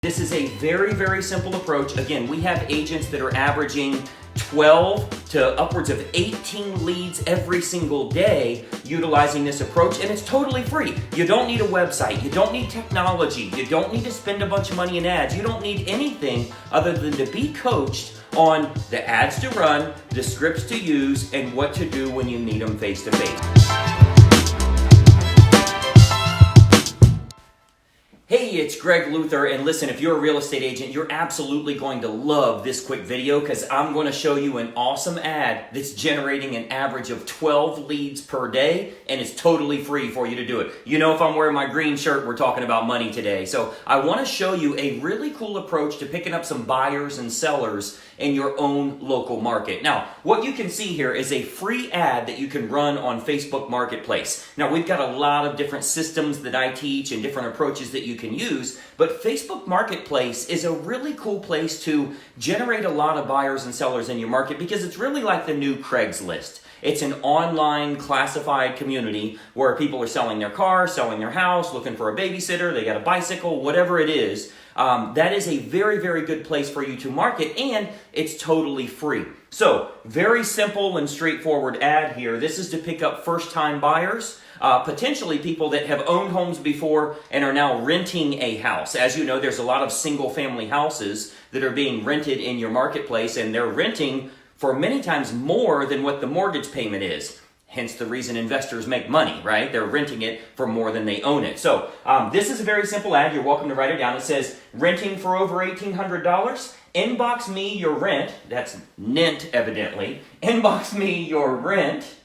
This is a very, very simple approach. Again, we have agents that are averaging 12 to upwards of 18 leads every single day utilizing this approach, and it's totally free. You don't need a website, you don't need technology, you don't need to spend a bunch of money in ads, you don't need anything other than to be coached on the ads to run, the scripts to use, and what to do when you meet them face to face. Hey, it's Greg Luther, and listen, if you're a real estate agent, you're absolutely going to love this quick video because I'm going to show you an awesome ad that's generating an average of 12 leads per day, and it's totally free for you to do it. You know, if I'm wearing my green shirt, we're talking about money today. So I want to show you a really cool approach to picking up some buyers and sellers in your own local market. Now, what you can see here is a free ad that you can run on Facebook Marketplace. Now, we've got a lot of different systems that I teach and different approaches that you can use, but Facebook Marketplace is a really cool place to generate a lot of buyers and sellers in your market because it's really like the new Craigslist. It's an online classified community where people are selling their car, selling their house, looking for a babysitter, they got a bicycle, whatever it is. That is a very, very good place for you to market, and it's totally free. So, very simple and straightforward ad here. This is to pick up first-time buyers, potentially people that have owned homes before and are now renting a house. As you know, there's a lot of single-family houses that are being rented in your marketplace, and they're renting for many times more than what the mortgage payment is. Hence the reason investors make money, right? They're renting it for more than they own it. So this is a very simple ad. You're welcome to write it down. It says, renting for over $1,800. Inbox me your rent. That's NINT, evidently. Inbox me your rent,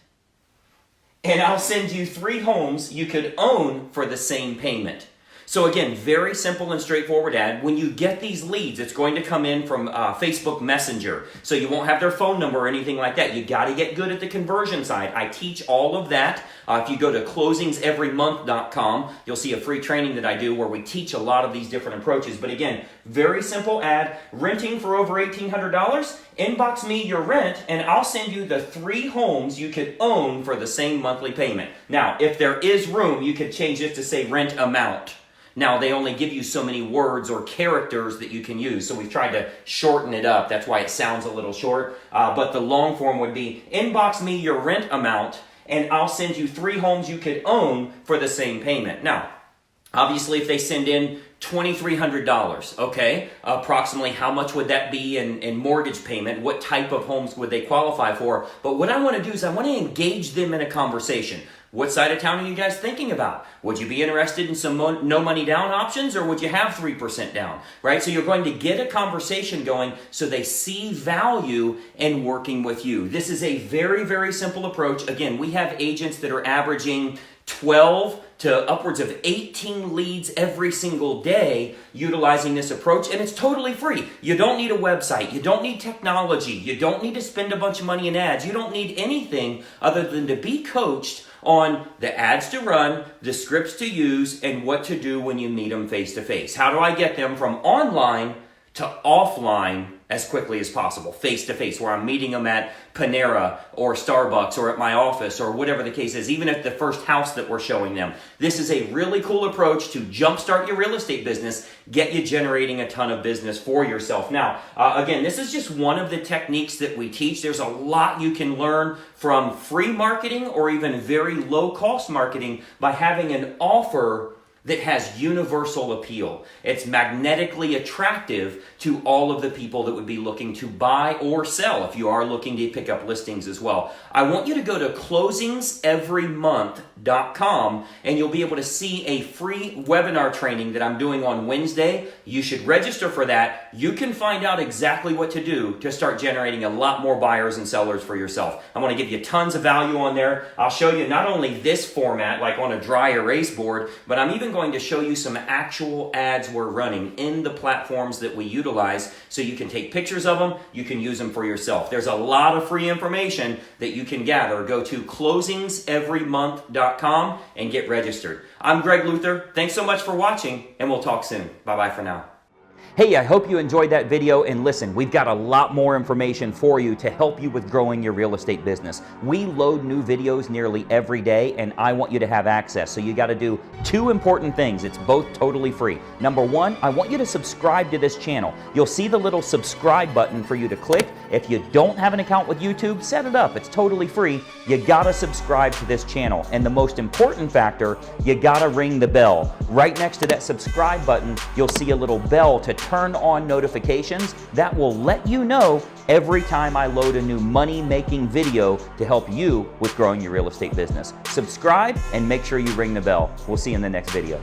and I'll send you 3 homes you could own for the same payment. So again, very simple and straightforward ad. When you get these leads, it's going to come in from Facebook Messenger. So you won't have their phone number or anything like that. You got to get good at the conversion side. I teach all of that. If you go to closingseverymonth.com, you'll see a free training that I do where we teach a lot of these different approaches. But again, very simple ad. Renting for over $1,800. Inbox me your rent, and I'll send you the 3 homes you could own for the same monthly payment. Now, if there is room, you could change it to say rent amount. Now, they only give you so many words or characters that you can use, so we've tried to shorten it up. That's why it sounds a little short, but the long form would be, inbox me your rent amount, and I'll send you 3 homes you could own for the same payment. Now, obviously, if they send in $2,300, okay, approximately how much would that be in mortgage payment? What type of homes would they qualify for? But what I want to do is I want to engage them in a conversation. What side of town are you guys thinking about? Would you be interested in some no money down options, or would you have 3% down, right? So you're going to get a conversation going so they see value in working with you. This is a very, very simple approach. Again, we have agents that are averaging 12 to upwards of 18 leads every single day utilizing this approach, and it's totally free. You don't need a website, you don't need technology, you don't need to spend a bunch of money in ads, you don't need anything other than to be coached on the ads to run, the scripts to use, and what to do when you meet them face to face. How do I get them from online to offline as quickly as possible, face to face, where I'm meeting them at Panera or Starbucks or at my office or whatever the case is, even at the first house that we're showing them. This is a really cool approach to jumpstart your real estate business, get you generating a ton of business for yourself. Now, again, this is just one of the techniques that we teach. There's a lot you can learn from free marketing or even very low-cost marketing by having an offer that has universal appeal. It's magnetically attractive to all of the people that would be looking to buy or sell if you are looking to pick up listings as well. I want you to go to closingseverymonth.com and you'll be able to see a free webinar training that I'm doing on Wednesday. You should register for that. You can find out exactly what to do to start generating a lot more buyers and sellers for yourself. I'm going to give you tons of value on there. I'll show you not only this format, like on a dry erase board, but I'm even going to show you some actual ads we're running in the platforms that we utilize so you can take pictures of them, you can use them for yourself. There's a lot of free information that you can gather. Go to closingseverymonth.com and get registered. I'm Greg Luther. Thanks so much for watching, and we'll talk soon. Bye-bye for now. Hey, I hope you enjoyed that video, and listen, we've got a lot more information for you to help you with growing your real estate business. We load new videos nearly every day, and I want you to have access. So you got to do two important things. It's both totally free. Number one, I want you to subscribe to this channel. You'll see the little subscribe button for you to click. If you don't have an account with YouTube, set it up. It's totally free. You got to subscribe to this channel. And the most important factor, you got to ring the bell. Right next to that subscribe button, you'll see a little bell to turn on notifications. That will let you know every time I load a new money-making video to help you with growing your real estate business. Subscribe and make sure you ring the bell. We'll see you in the next video.